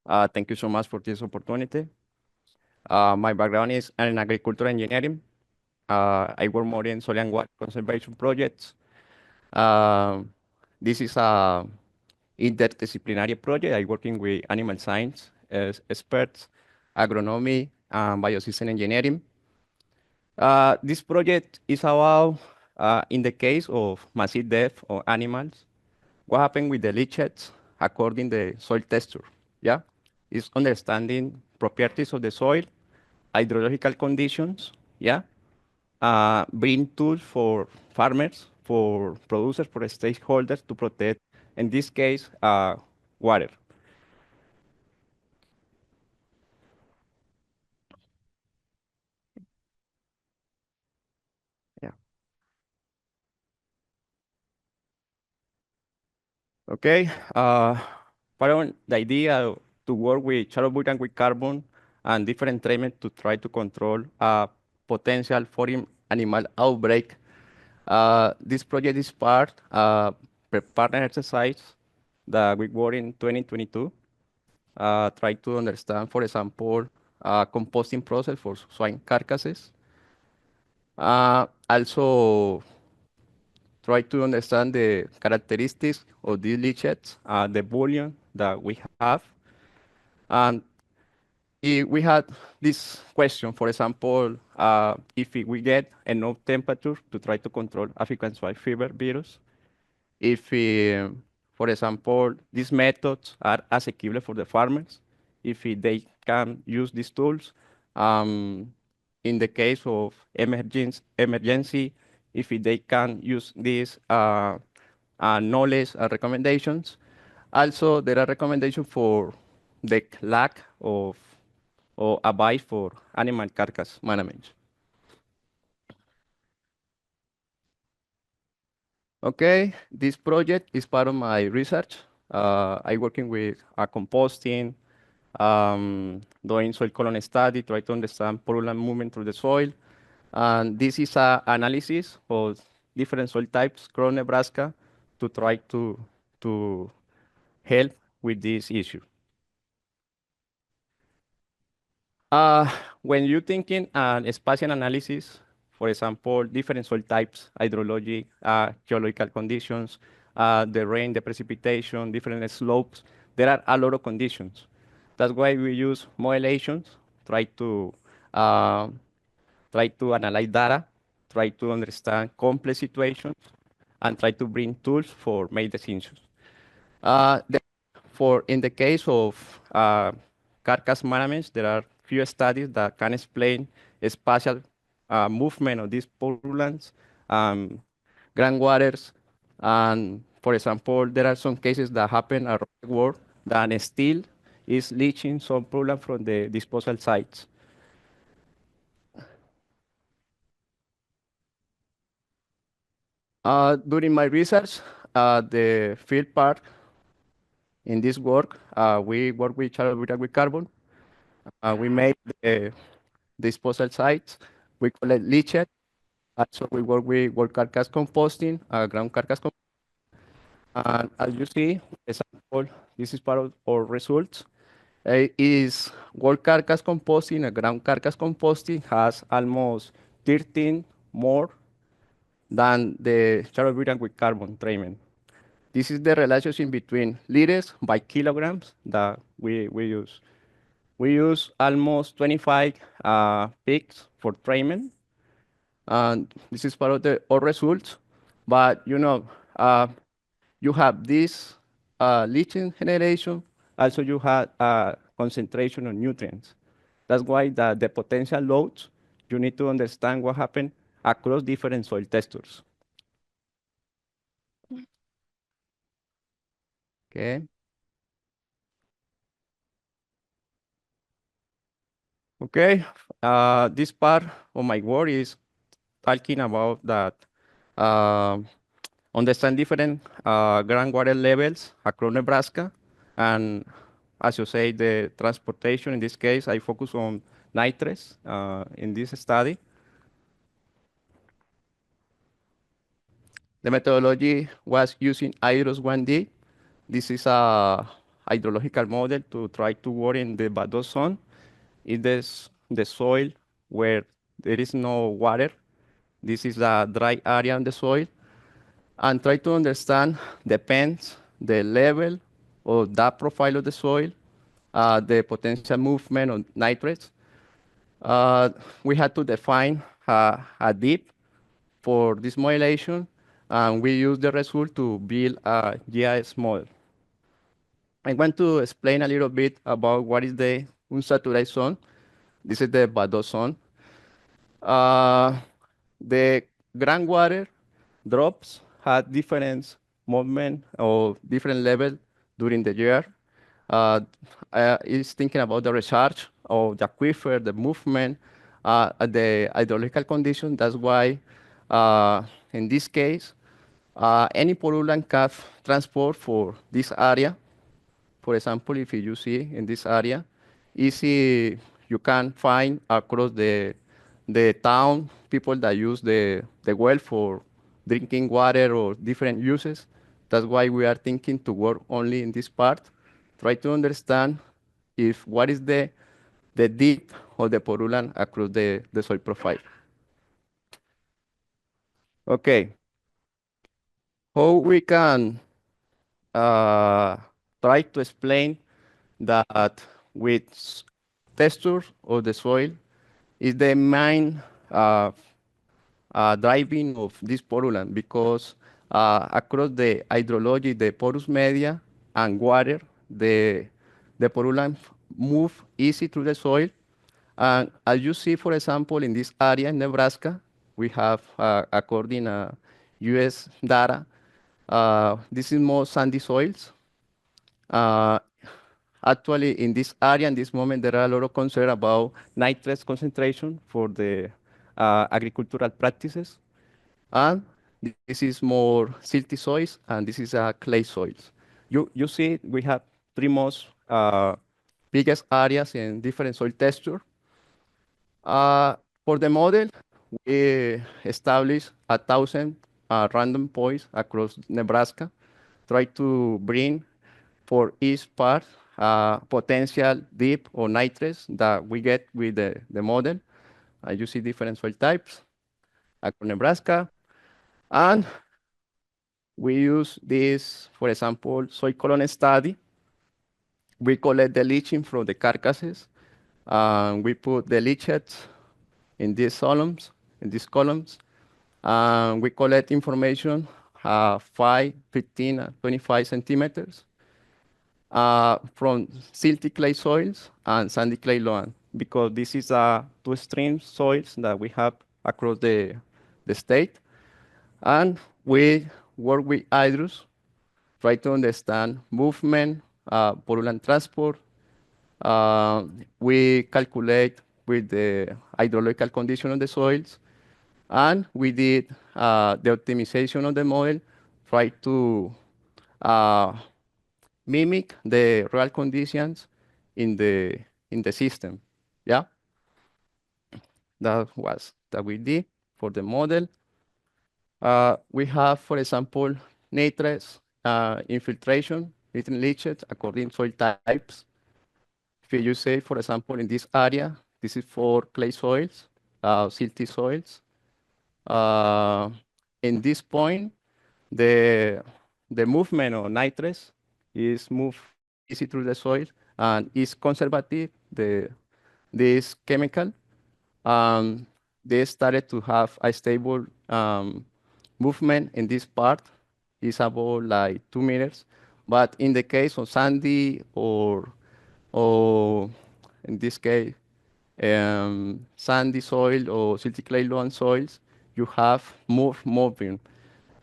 Thank you so much for this opportunity. My background is in agricultural engineering. I work more in soil and water conservation projects. Um, this is a interdisciplinary project. I working with animal science as experts, agronomy, and biosystem engineering. This project is about, in the case of massive death of animals, what happened with the leachates according the soil texture. Yeah, is understanding properties of the soil, hydrological conditions. Yeah, bring tools for farmers, for producers, for stakeholders to protect, in this case, water. Yeah. Okay. Part of the idea to work with shallow butte and with carbon and different treatment to try to control potential foreign animal outbreak. This project is part partner exercise that we work in 2022. Try to understand, for example, composting process for swine carcasses. Also try to understand the characteristics of these leachates, the volume that we have. And we had this question, for example, if we get enough temperature to try to control African swine fever virus, if, for example, these methods are asequible for the farmers, if they can use these tools, um, in the case of emergency, if they can use these knowledge recommendations. Also, there are recommendations for the lack of or advice for animal carcass management. Okay, this project is part of my research. I working with composting, doing soil colony study, try to understand purulent movement through the soil. And this is a analysis of different soil types across Nebraska to try to help with this issue. Uh, when you're thinking spatial analysis, for example, different soil types, hydrologic, geological conditions, the rain, the precipitation, different slopes, there are a lot of conditions. That's why we use modelations, try to uh, try to analyze data, try to understand complex situations, and try to bring tools for make decisions. The, for in the case of carcass management, there are few studies that can explain spatial movement of these pollutants, um, groundwaters, and for example, there are some cases that happen around the world that still is leaching some pollutant from the disposal sites. During my research, the field part in this work, we work with with carbon. We made the disposal sites. We collect leachate. Also, we work with work carcass composting, ground carcass composting. And as you see, example, this is part of our results. Is work carcass composting, ground carcass composting has almost 13 more than the charcoal with carbon treatment. This is the relationship between liters by kilograms that we use. We use almost 25 pigs for treatment, and this is part of the our results. But uh, you have this leaching generation. Also, you have concentration of nutrients. That's why the potential loads. You need to understand what happened across different soil textures. Okay. Okay. This part of my work is talking about that. Um Understand different groundwater levels across Nebraska. And as you say, the transportation, in this case, I focus on nitrates in this study. The methodology was using IROS 1D. This is hydrological model to try to work in the Vado zone. It is the soil where there is no water. This is a dry area on the soil. And try to understand depends the level of that profile of the soil, the potential movement of nitrates. Uh, we had to define a depth for this modulation, and we use the result to build a GIS model. I want to explain a little bit about what is the unsaturated zone. This is the Vado zone. Uh, the groundwater drops had different movement or different level during the year. Uh, is thinking about the recharge of the aquifer, the movement, the hydrological condition. That's why, in this case, any pollutant can transport for this area. For example, if you see in this area, easy you can find across the town people that use the well for drinking water or different uses. That's why we are thinking to work only in this part. Try to understand if what is the depth of the pollutant across the soil profile. Okay, how we can uh, try to explain that with texture of the soil is the main driving of this pollutant because across the hydrology, the porous media and water, the pollutant move easy through the soil. And as you see, for example, in this area in Nebraska, we have, according to US data, this is more sandy soils. Uh, Actually, in this area, in this moment, there are a lot of concern about nitrates concentration for the agricultural practices. And this is more silty soils, and this is clay soils. You see, we have three most biggest areas in different soil texture. For the model, we established 1,000 random points across Nebraska, try to bring for each part potential deep or nitrates that we get with the model. You see different soil types across Nebraska. And we use this, for example, soil column study. We collect the leaching from the carcasses. We put the leachates in these columns, we collect information 5, 15, 25 centimeters from silty clay soils and sandy clay loam, because this is two extreme soils that we have across the state. And we work with hydros, try to understand movement, pollutant transport. We calculate with the hydrological condition of the soils, and we did the optimization of the model, try to uh, mimic the real conditions in the system. Yeah, that was that we did for the model. We have, for example, nitrates infiltration, written leachate according to soil types. If you say, for example, in this area, this is for clay soils, silty soils. In this point, the the movement of nitrates is moved easy through the soil and is conservative. This chemical, they started to have a stable movement in this part. Is about like 2 meters, but in the case of sandy or in this case sandy soil or silty clay loam soils, you have more moving.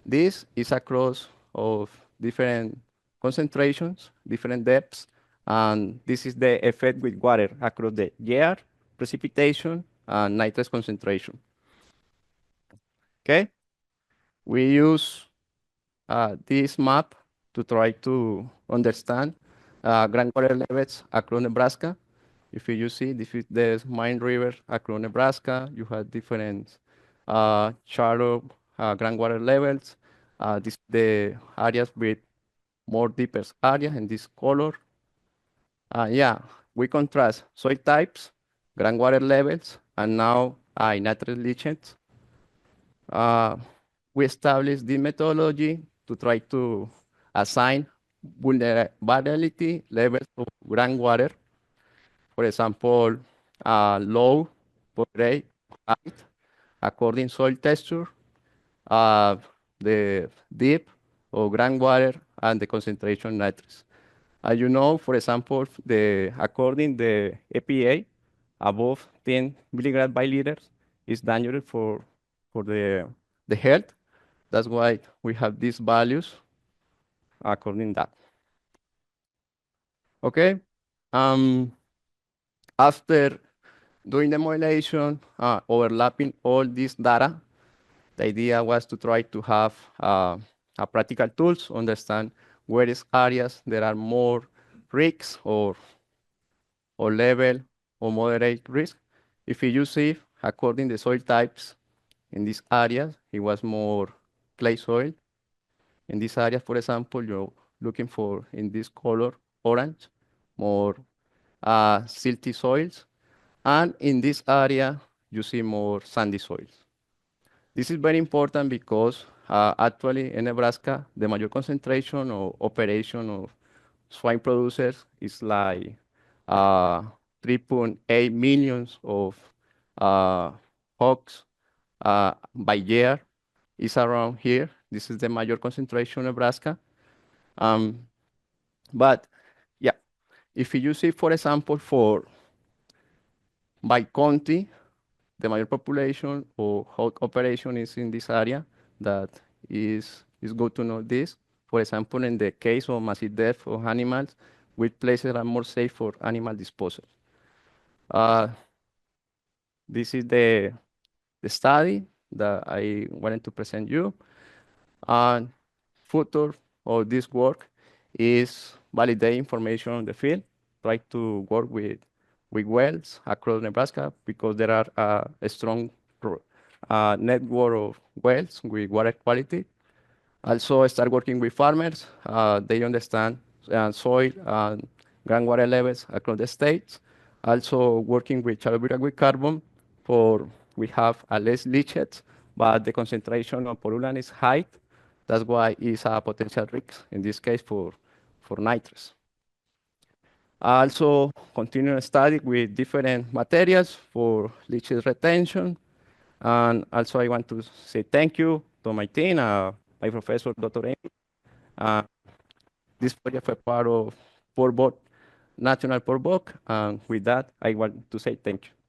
This is across of different concentrations, different depths, and this is the effect with water across the air, precipitation, and nitrate concentration. Okay, we use this map to try to understand groundwater levels across Nebraska. If you see, this is the Mine River across Nebraska. You have different shallow groundwater levels. This the areas with more deepest area in this color. Yeah, we contrast soil types, groundwater levels, and now nitrate leachate. Uh, we established this methodology to try to assign vulnerability levels of groundwater. For example, low, moderate, high, according soil texture, uh, the deep or groundwater, and the concentration nitrates. As you know, for example, according the EPA, above 10 milligrams by liter is dangerous for the health. That's why we have these values according that. Okay. Um, After doing the modulation, overlapping all this data, the idea was to try to have a practical tools, understand where is areas there are more risks or level or moderate risk. If you see, according to soil types in these areas, it was more clay soil. In this area, for example, you're looking for, in this color, orange, more silty soils. And in this area, you see more sandy soils. This is very important because actually in Nebraska, the major concentration or operation of swine producers is like 3.8 millions of hogs by year. Is around here. This is the major concentration in Nebraska. Um, but yeah, if you see, for example, for by county, the major population or hog operation is in this area, that is good to know this. For example, in the case of massive death of animals, which places are more safe for animal disposal. Uh, this is the study that I wanted to present you. And future of this work is validate information on the field, try to work with wells across Nebraska because there are a strong network of wells with water quality. Also start working with farmers. They understand soil and groundwater levels across the states. Also working with shallow with carbon for we have a less leachate, but the concentration of pollutant is high. That's why it's a potential risk in this case for nitrates. Also continue study with different materials for leachate retention. And also I want to say thank you to my team, my professor, Dr. Amy. Uh, this project was part of Port National Port Book. And with that, I want to say thank you.